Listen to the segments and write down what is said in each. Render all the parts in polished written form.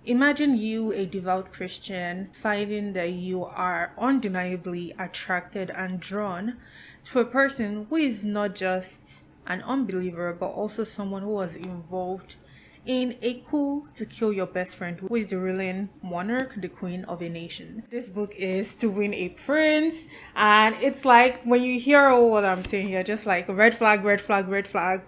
Imagine you, a devout Christian, finding that you are undeniably attracted and drawn to a person who is not just an unbeliever, but also someone who was involved in a coup to kill your best friend, who is the ruling monarch, the queen of a nation. This book is To Win a Prince, and it's like when you hear all what I'm saying here, just like red flag, red flag, red flag.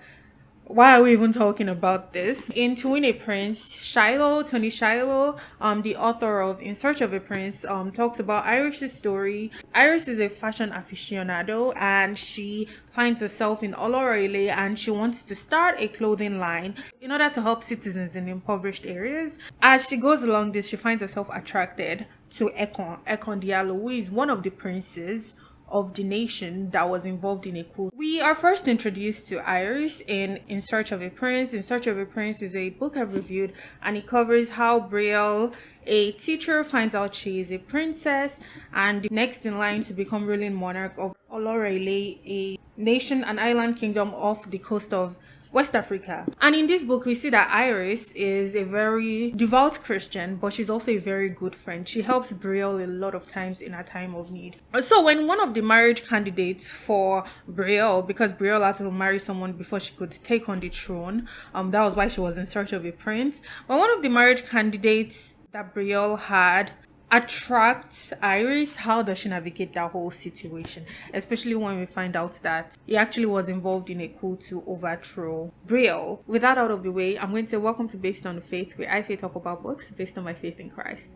Why are we even talking about this? In To Win a Prince, Toni Shiloh, the author of In Search of a Prince, talks about Iris's story. Iris is a fashion aficionado and she finds herself in Oloro Ilé and she wants to start a clothing line in order to help citizens in impoverished areas. As she goes along this, she finds herself attracted to Ekon Diallo, who is one of the princes of the nation that was involved in a coup. We are first introduced to Iris in Search of a Prince. In Search of a Prince is a book I've reviewed, and it covers how Brielle, a teacher, finds out she is a princess and next in line to become ruling monarch of Oloro Ilé, a nation, an island kingdom off the coast of West Africa. And in this book, we see that Iris is a very devout Christian, but she's also a very good friend. She helps Brielle a lot of times in a time of need. So when one of the marriage candidates for Brielle, because Brielle had to marry someone before she could take on the throne, that was why she was in search of a prince. When one of the marriage candidates that Brielle had attract Iris, how does she navigate that whole situation? Especially when we find out that he actually was involved in a coup to overthrow Brielle. With that out of the way, I'm going to say welcome to Based on Faith, where I talk about books based on my faith in Christ.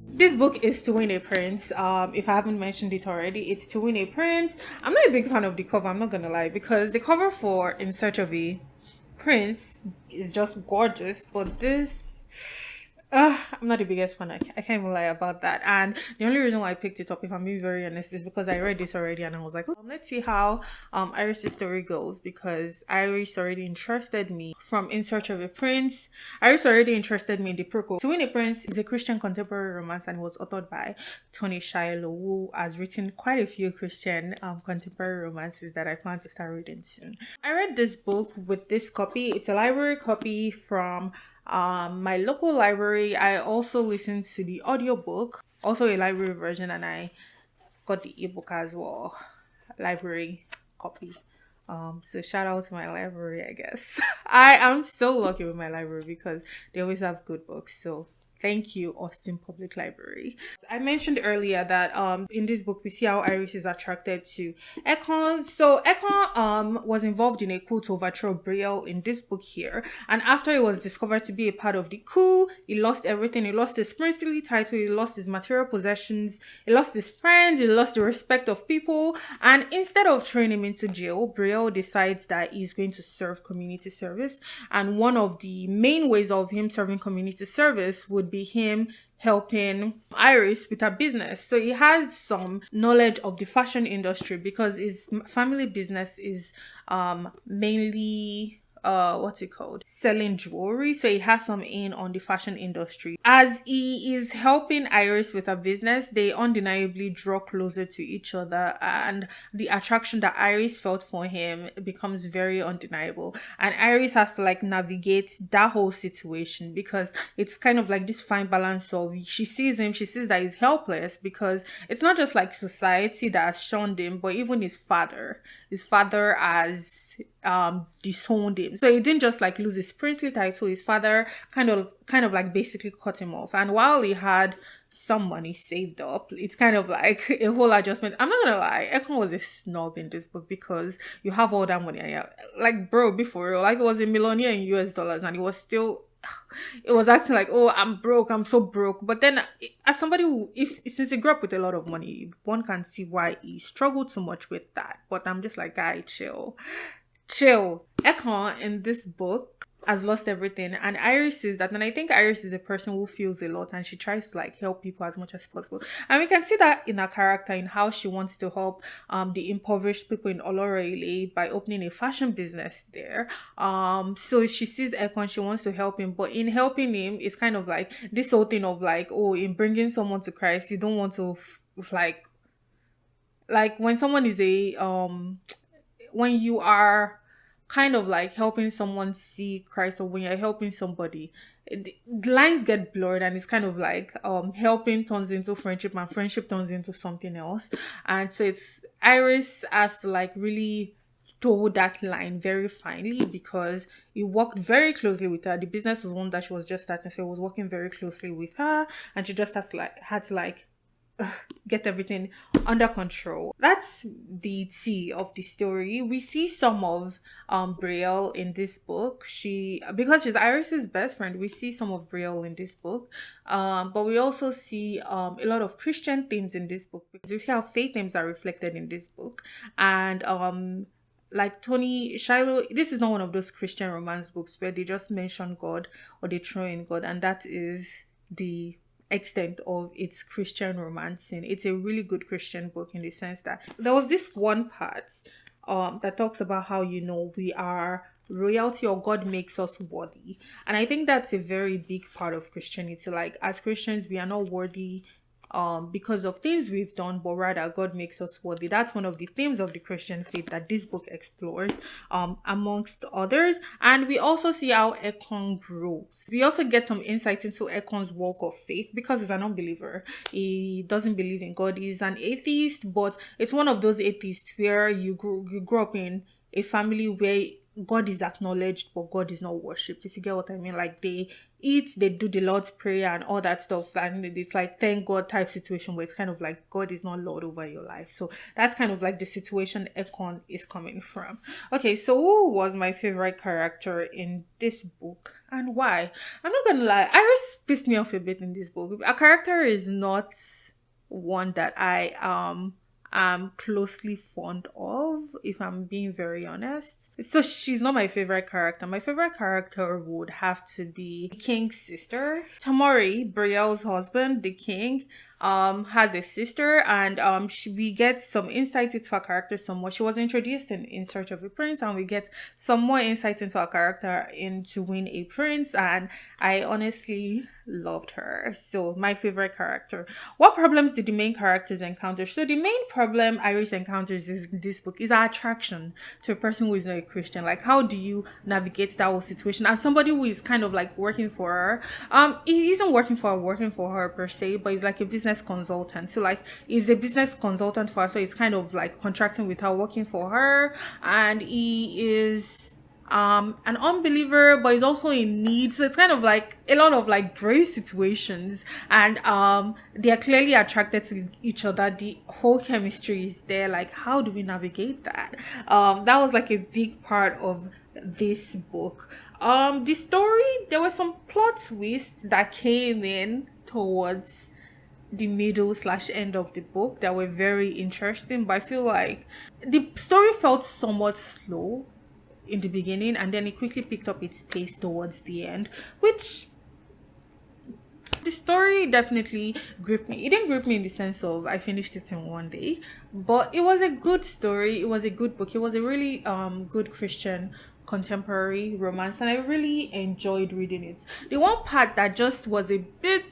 This book is To Win a Prince. If I haven't mentioned it already, it's To Win a Prince. I'm not a big fan of the cover, I'm not gonna lie, because the cover for In Search of a Prince is just gorgeous, but this I'm not the biggest fan. I can't even lie about that. And the only reason why I picked it up, if I'm being very honest, is because I read this already and I was like, let's see how Iris' story goes, because Iris already interested me from In Search of a Prince. Iris already interested me in the prequel. To Win a Prince is a Christian contemporary romance and it was authored by Toni Shiloh, who has written quite a few Christian contemporary romances that I plan to start reading soon. I read this book with this copy. It's a library copy from my local library. I also listened to the audiobook, also a library version, and I got the ebook as well, library copy. So shout out to my library, I guess. I am so lucky with my library because they always have good books. So thank you, Austin Public Library. I mentioned earlier that in this book we see how Iris is attracted to Ekon. So Ekon was involved in a coup to overthrow Brielle in this book here. And after he was discovered to be a part of the coup, he lost everything. He lost his princely title, he lost his material possessions, he lost his friends, he lost the respect of people. And instead of throwing him into jail, Brielle decides that he's going to serve community service. And one of the main ways of him serving community service would be him helping Iris with her business. So he has some knowledge of the fashion industry because his family business is mainly selling jewelry. So he has some in on the fashion industry. As he is helping Iris with her business, they undeniably draw closer to each other, and the attraction that Iris felt for him becomes very undeniable. And Iris has to navigate that whole situation because it's kind of like this fine balance of she sees that he's helpless because it's not just society that has shunned him, but even his father has disowned him. So he didn't just lose his princely title. His father kind of basically cut him off. And while he had some money saved up, it's kind of like a whole adjustment. I'm not gonna lie, Ekon was a snob in this book because you have all that money and bro, before real, he was a millionaire in US dollars and he was still it was acting like, oh, I'm broke, I'm so broke. But then as somebody who, since he grew up with a lot of money, one can see why he struggled so much with that. But I'm just like, guy, chill. Ekon in this book has lost everything, and Iris is that, and I think Iris is a person who feels a lot and she tries to help people as much as possible, and we can see that in her character, in how she wants to help the impoverished people in Oloro Ilé by opening a fashion business there. So she sees Ekon, she wants to help him, but in helping him, it's kind of like this whole thing of in bringing someone to Christ, you don't want to when someone is when you are kind of like helping someone see Christ, or when you're helping somebody, the lines get blurred, and it's kind of like helping turns into friendship, and friendship turns into something else. And so it's Iris has to like really toe that line very finely, because he worked very closely with her. The business was one that she was just starting, so he was working very closely with her, and she just had to like get everything under control. That's the tea of the story. We see some of Brielle in this book. Because she's Iris's best friend, we see some of Brielle in this book. But we also see a lot of Christian themes in this book, because we see how faith themes are reflected in this book. And like Toni, Shiloh, this is not one of those Christian romance books where they just mention God or they throw in God, and that is the extent of its Christian romancing. It's a really good Christian book in the sense that there was this one part that talks about how, we are royalty, or God makes us worthy. And I think that's a very big part of Christianity. Like, as Christians, we are not worthy because of things we've done, but rather God makes us worthy. That's one of the themes of the Christian faith that this book explores, amongst others. And we also see how Ekon grows. We also get some insight into Ekon's walk of faith, because he's an unbeliever. He doesn't believe in God. He's an atheist, but it's one of those atheists where you grow up in a family where God is acknowledged, but God is not worshipped, if you get what I mean. Like, they eat, they do the Lord's Prayer and all that stuff, and it's like thank God type situation, where it's kind of like God is not Lord over your life. So that's kind of like the situation Ekon is coming from. Okay, so who was my favorite character in this book and why? I'm not gonna lie, Iris pissed me off a bit in this book. A character is not one that I am closely fond of, if I'm being very honest. So she's not my favorite character. My favorite character would have to be the King's sister. Tamori, Brielle's husband, the King, has a sister, and we get some insight into her character somewhat. She was introduced in Search of a Prince, and we get some more insight into her character in To Win a Prince, and I honestly loved her. So my favorite character. What problems did the main characters encounter? So the main problem Iris encounters in this book is her attraction to a person who is not a Christian. Like, how do you navigate that whole situation? And somebody who is kind of like working for her, he isn't working for her per se, but he's like a business consultant. So like, he's a business consultant for her, so he's kind of like contracting with her, working for her, and he is an unbeliever, but he's also in need. So it's kind of like a lot of like gray situations, and they are clearly attracted to each other. The whole chemistry is there. Like, how do we navigate that? That was like a big part of this book. The story, there were some plot twists that came in towards the middle / end of the book that were very interesting, but I feel like the story felt somewhat slow in the beginning, and then it quickly picked up its pace towards the end, which the story definitely gripped me. It didn't grip me in the sense of I finished it in one day, but it was a good story. It was a good book. It was a really good Christian contemporary romance, and I really enjoyed reading it. The one part that just was a bit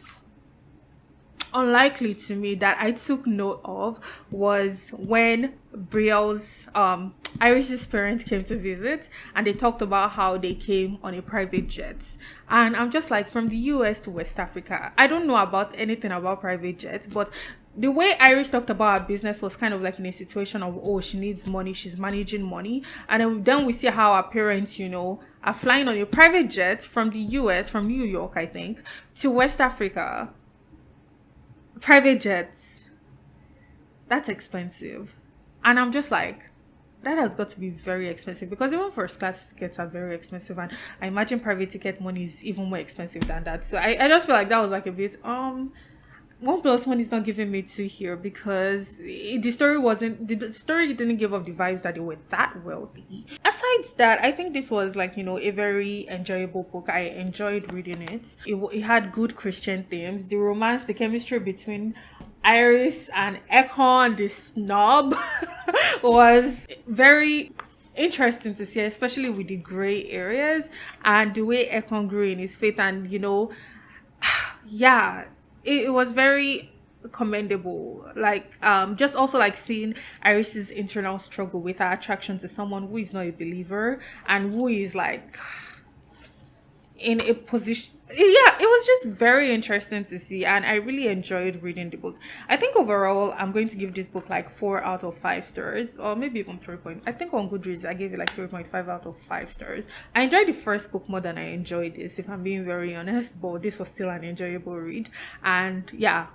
unlikely to me that I took note of was when Brielle's Iris's parents came to visit, and they talked about how they came on a private jet. And I'm just like, from the US to West Africa, I don't know about anything about private jets, but the way Iris talked about her business was kind of like in a situation of, oh, she needs money, she's managing money. And then we see how her parents, are flying on a private jet from the US, from New York, I think, to West Africa. Private jets, that's expensive. And I'm just like, that has got to be very expensive, because even first class tickets are very expensive, and I imagine private ticket money is even more expensive than that. So I just feel like that was like a bit 1+1 is not giving me 2 here, because the story didn't give off the vibes that they were that wealthy. Aside that, I think this was like, a very enjoyable book. I enjoyed reading it. It had good Christian themes. The romance, the chemistry between Iris and Ekon, the snob, was very interesting to see, especially with the gray areas and the way Ekon grew in his faith. And yeah, it was very commendable. Like just also like seeing Iris's internal struggle with her attraction to someone who is not a believer and who is like in a position. Yeah, it was just very interesting to see, and I really enjoyed reading the book. I think overall I'm going to give this book like 4 out of 5 stars, or maybe even 3 point. I think on Goodreads I gave it like 3.5 out of 5 stars. I enjoyed the first book more than I enjoyed this, if I'm being very honest, but this was still an enjoyable read. And yeah,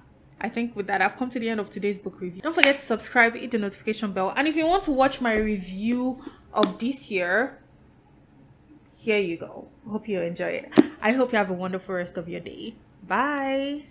I think with that, I've come to the end of today's book review. Don't forget to subscribe, hit the notification bell, and if you want to watch my review of this year, here you go. Hope you enjoy it. I hope you have a wonderful rest of your day. Bye.